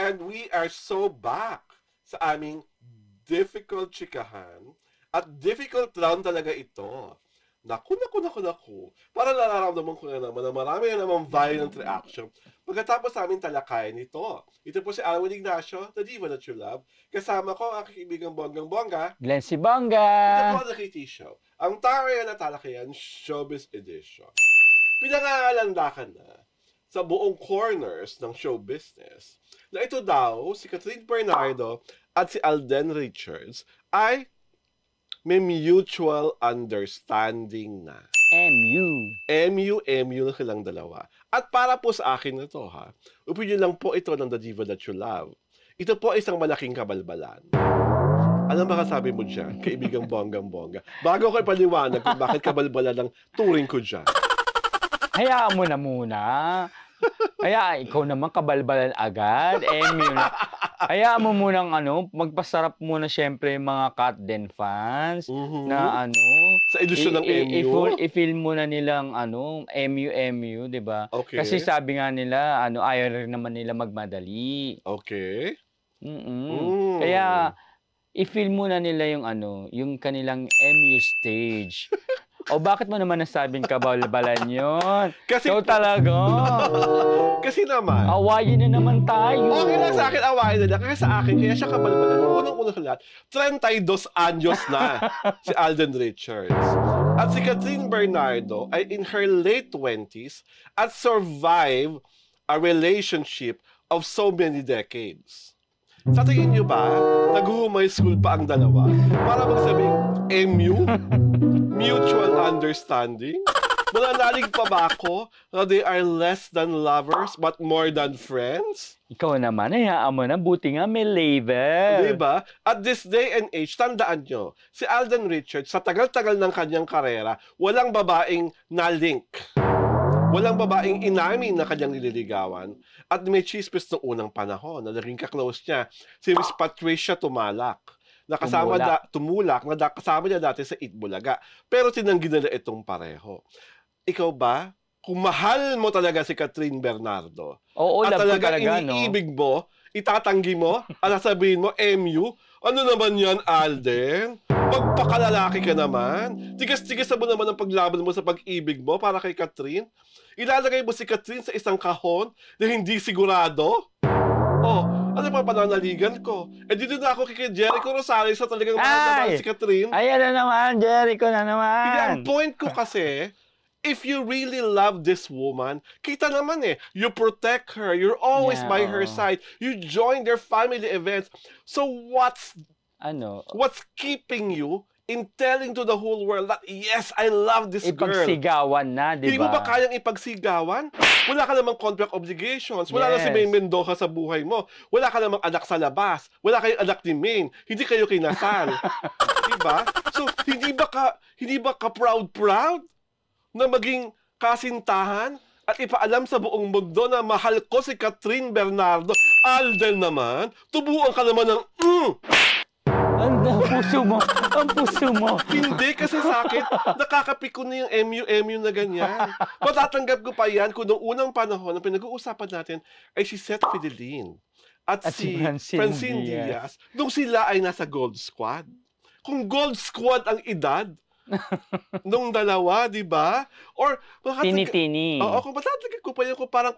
And we are so back sa aming difficult chikahan. At difficult round talaga ito. Naku. Para nararamdaman ko na naman na marami na naman violent reaction. Pagkatapos sa aming talakayan ito. Ito po si Alwin Ignacio, the diva that you love. Kasama ko ang aking kaibigang Bonggang-Bongga. Glenn si Bongga. Ito po ang Kitty Show. Ang tarayan na talakayan, Showbiz Edition. Pinangangalandakan na sa buong corners ng show business na ito daw, si Catherine Bernardo at si Alden Richards ay may mutual understanding na. MU na silang dalawa. At para po sa akin na to ha, opinion lang po ito ng The Diva That You Love. Ito po ay isang malaking kabalbalan. Ano ba kasabi mo dyan, kaibigang Bonggang-Bongga? Bago ko ipaliwanag kung bakit kabalbalan ang turing ko dyan. Hayaan mo na muna. Kaya ikaw naman kabalbalan agad. Hayaan mo munang magpasarap muna syempre yung mga Katden fans na sa edisyon ng MU. I-feel muna nilang MU, 'di ba? Okay. Kasi sabi nga nila ayaw rin naman nila magmadali. Okay. Kaya i-feel muna nila yung kanilang MU stage. O bakit mo naman nasabing kabalbalan yun? Kasi so talaga. Kasi naman. Awayin na naman tayo. Okay lang sa akin, awayin na lang. Kaya sa akin, kaya siya kabalbalan. Unang-unang sa lahat, 32 anyos na si Alden Richards. At si Catherine Bernardo ay in her late 20s at survive a relationship of so many decades. Sa tingin nyo ba, nag-high school pa ang dalawa para magsabing MU? Mutual understanding? Mananalig pa ba ako na they are less than lovers but more than friends? Ikaw naman, hayaan mo na. Buti nga may label. Diba? At this day and age, tandaan nyo, si Alden Richards, sa tagal-tagal ng kanyang karera, walang babaeng na-link. Walang babaeng inamin na kanyang nililigawan. At may chismis noong unang panahon na naging kaklose niya, si Miss Patricia Tumalak. Nakasama Tumulak na kasama niya dati sa Itbulaga. Pero tinanggi nila itong pareho. Ikaw ba, kung mahal mo talaga si Catherine Bernardo, at talaga iniibig mo, itatanggi mo, at sabihin mo, MU, ano naman yan, Alden? Magpakalalaki ka naman. Tigas-tigas mo naman ang paglaban mo sa pag-ibig mo para kay Catherine. Ilalagay mo si Catherine sa isang kahon na hindi sigurado. Ano pa pananaligan ko? Dito na ako kay Jericho Rosales sa talagang mahal si Catherine. Ayan na naman, Jericho na naman. Hindi, ang point ko kasi, if you really love this woman, kita naman you protect her, you're always by her side, you join their family events. So what's keeping you in telling to the whole world that, yes, I love this girl? Ipagsigawan na, di ba? Hindi mo ba kayang ipagsigawan? Wala ka namang contract obligations. Wala na si May Mendoza sa buhay mo. Wala ka namang anak sa labas. Wala kayong anak ni Maine. Hindi kayo kinasal. Diba? So, hindi ba ka proud na maging kasintahan at ipaalam sa buong mundo na mahal ko si Catherine Bernardo? Alden naman, tubuan ka naman ng Ang puso mo. Hindi, kasi sa akin, nakakapiko na yung MU na ganyan. Matatanggap ko pa yan kung noong unang panahon, ang pinag-uusapan natin ay si Seth Fidelin at si Francine Diaz. Nung sila ay nasa Gold Squad. Kung Gold Squad ang edad, nung dalawa, di ba? Or, Tini-tini. Kung matatanggap ko pa yan, kung parang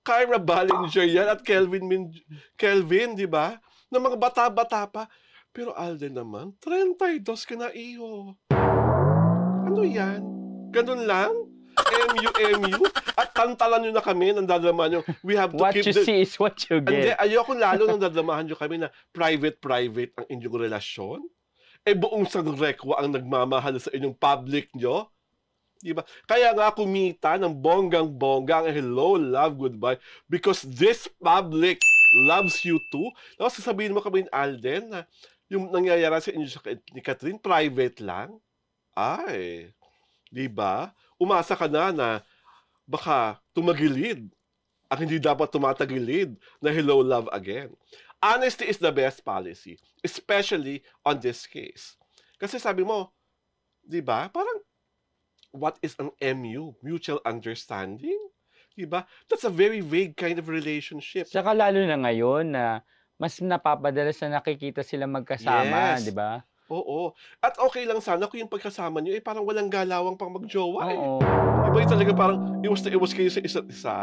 Kyra Ballinger yan at Kelvin, di ba? Na mga bata-bata pa. Pero Alden naman, 32 ka na, iho. Ano yan? Ganun lang? MU. At tantalan nyo na kami, nandadama nyo. We have to what keep you see is what you get. Ayoko lalo nang dadamahan nyo kami na private ang inyong relasyon. Buong sangrekwa ang nagmamahal sa inyong public nyo. Diba? Kaya nga kumita ng Bonggang-Bongga ang hello, love, goodbye. Because this public loves you too. Tapos sasabihin mo kami ni Alden na yung nangyayari sa inyo ni Catherine, private lang. Ay, di ba? Umasa ka na baka tumagilid ang hindi dapat tumatagilid na hello, love again. Honesty is the best policy, especially on this case. Kasi sabi mo, di ba, parang, what is an MU? Mutual understanding? Diba? That's a very vague kind of relationship. Saka lalo na ngayon na mas napapadalas na nakikita sila magkasama, 'di Yes. ba? Oo. At okay lang sana kung yung pagkasama niyo, parang walang galawang pang mag-jowa, eh. Oo. Iba yung talaga parang iwas na iwas kayo sa isa't isa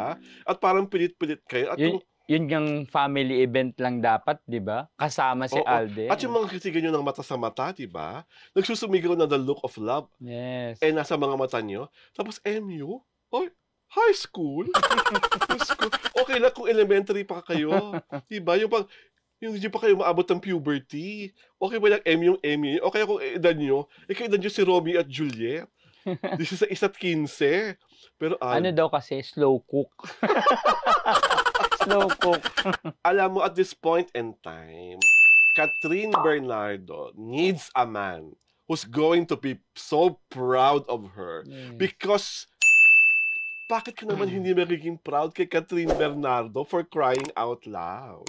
at parang pilit-pilit kayo at Yun yung yun ngang family event lang dapat, 'di ba? Kasama si oo. At yung Alden. mga kisigan niyo ng mata sa mata, 'di ba? Nagsusumigaw na the look of love, Yes. eh, nasa mga mata niyo. Tapos MU? Ay, high school? Diyos ko. Okey lang kung elementary pa kayo, 'di ba? Yung hindi pa kayo maabot ng puberty. Okey ba lang MU o kaya kung edad niyo, kaedad niyo si Romeo at Juliet, 16 at 15. Pero Ano daw kasi, slow cook. Slow cook. alam mo at this point in time, Catherine Bernardo needs a man who's going to be so proud of her Yes. because bakit ka naman hindi magiging proud kay Catherine Bernardo for crying out loud?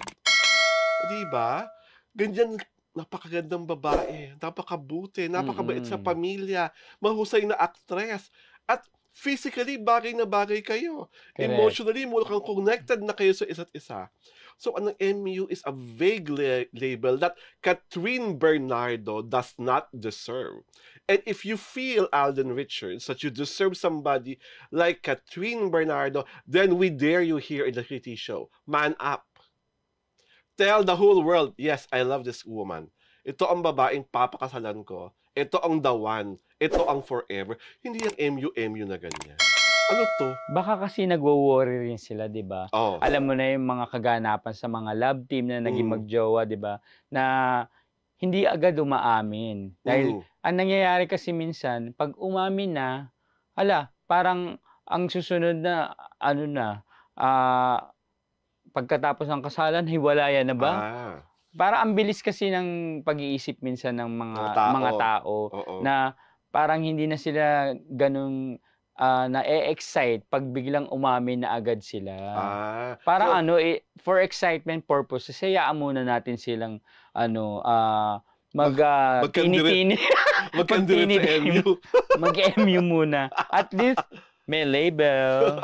'Di ba? Ganyan napakagandang babae, napakabuti, napakabait sa Mm. pamilya, mahusay na aktres, at physically bagay na bagay kayo. Correct. Emotionally mukhang connected na kayo sa isa't isa. So ang MU is a vague label that Catherine Bernardo does not deserve. And if you feel, Alden Richards, that you deserve somebody like Catherine Bernardo, then we dare you here in the Kitty Show. Man up. Tell the whole world, yes, I love this woman. Ito ang babaeng papakasalan ko. Ito ang the one. Ito ang forever. Hindi yung MU na ganyan. Ano to? Baka kasi nagwo-worry rin sila, 'di ba? Oh. Alam mo na yung mga kaganapan sa mga love team na naging Mm. magjowa, 'di ba? Na hindi agad umaamin. Dahil Mm. ang nangyayari kasi minsan 'pag umamin na, hala, parang ang susunod na ano na, pagkatapos ng kasalan hiwalayan na ba? Ah, Parang ang bilis kasi ng pag-iisip minsan ng mga mga tao. tao Oo. na parang hindi na sila gano'n, na-e-excite 'pag biglang umamin na agad sila. Ah, Parang so ano, for excitement purposes hayaan muna natin silang ano, magkandire tini-tini magkandiret sa magtini-tim MU. mag-MU muna. At least may label.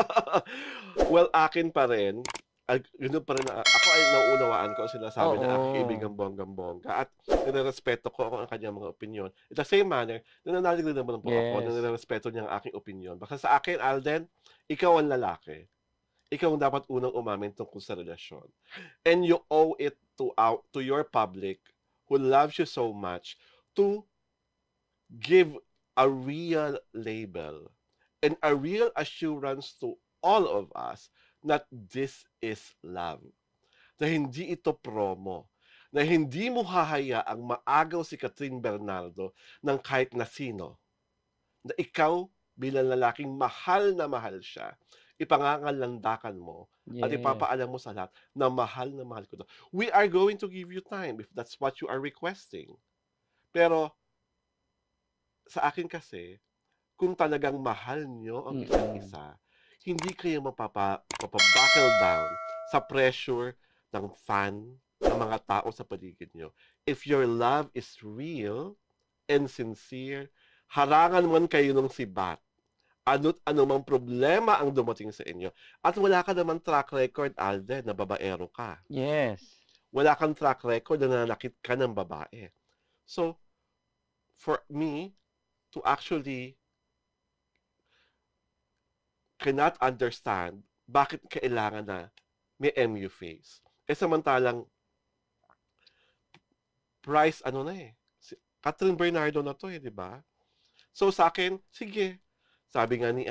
Well, akin pa rin, gano'n pa rin ako ay nauunawaan ko ang sinasabi ng aking Oo. kaibigang bonggang-bongga at nirerespeto ko ang kanyang mga opinyon. In the same manner, nananalig din naman po ako na Yes. nirerespeto niya ang aking opinyon. Basta sa akin, Alden, ikaw ang lalaki. Ikaw ang dapat unang umamin tungkol sa relasyon. And you owe it to your public who loves you so much to give a real label and a real assurance to all of us that this is love. Na hindi ito promo. Na hindi mo hahayaang maagaw si Catherine Bernardo ng kahit na sino. Na ikaw bilang lalaking mahal na mahal siya, ipangangalandakan mo at Yes. ipapaalam mo sa lahat na mahal ko to. We are going to give you time if that's what you are requesting. Pero sa akin kasi, kung talagang mahal nyo ang isa't Mm. isa, hindi kayo mapabuckle down sa pressure ng fan, ng mga tao sa paligid nyo. If your love is real and sincere, harangan man kayo ng sibat, ano't anumang problema ang dumating sa inyo. At wala ka naman track record, Alden, na babaero ka. Yes. Wala kang track record na nanakit ka ng babae. So, for me, to actually cannot understand bakit kailangan na may MU face. Samantalang Price ano na si Catherine Bernardo na 'to, di ba? So sa akin, sige. Sabi nga ni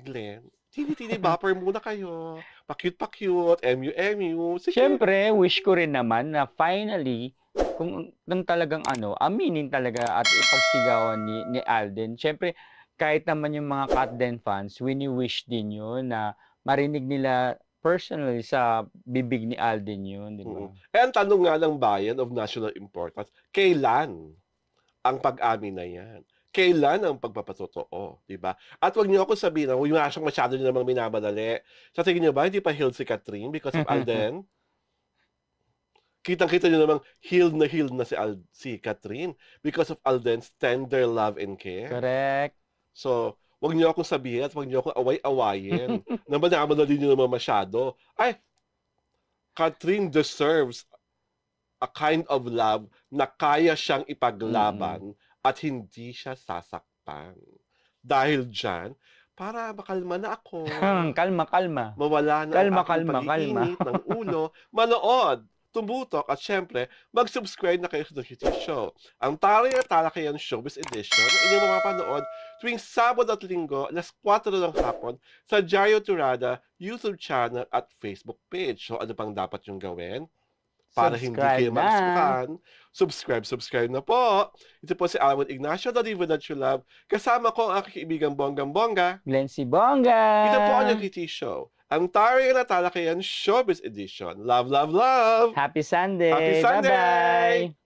Glenn, tini-tini bopper muna kayo. Pa-cute, MU. Sige. Siyempre, wish ko rin naman na finally, kung talagang aminin talaga at ipagsigawan ni Alden. Siyempre, kahit naman yung mga Katden fans, wini-wish din yun na marinig nila personally sa bibig ni Alden yun, di ba? Ang tanong nga ng bayan of national importance, kailan ang pag-amin na yan? Kailan ang pagpapatotoo, di ba? At wag niyo ako sabihin na yung siyang masyado niyo namang minamadali. Sa tingin niyo ba, hindi pa healed si Catherine because of Alden? Kitang-kita niyo namang healed na si Catherine because of Alden's tender love and care. Correct. So, Huwag niyo akong sabihin at huwag niyo akong away-awayin. Naman na din niyo naman masyado. Ay, Catherine deserves a kind of love na kaya siyang ipaglaban at hindi siya sasaktan. Dahil dyan, para makalma na ako. Kalma, kalma. Mawala na Kalma, ang aking kalma, pag-iinit ng ulo. Manood, tumutok, at syempre, mag-subscribe na kayo sa The Kitty Show. Ang Taray at Talakayan Showbiz Edition na inyong mapapanood tuwing Sabado at Linggo, alas 4 ng hapon sa Jario Turada YouTube channel at Facebook page. So ano pang dapat yung gawin? Para hindi kayo magsukan, subscribe na po. Ito po si Alwin Ignacio, the Diva That You Love. Kasama ko ang aking kaibigang Bonggang-Bongga. Glency Bongga. Ito po ang Kitty Show. Ang Taray at Talakayan Showbiz Edition. Love, love, love! Happy Sunday. Happy Sunday! Bye-bye.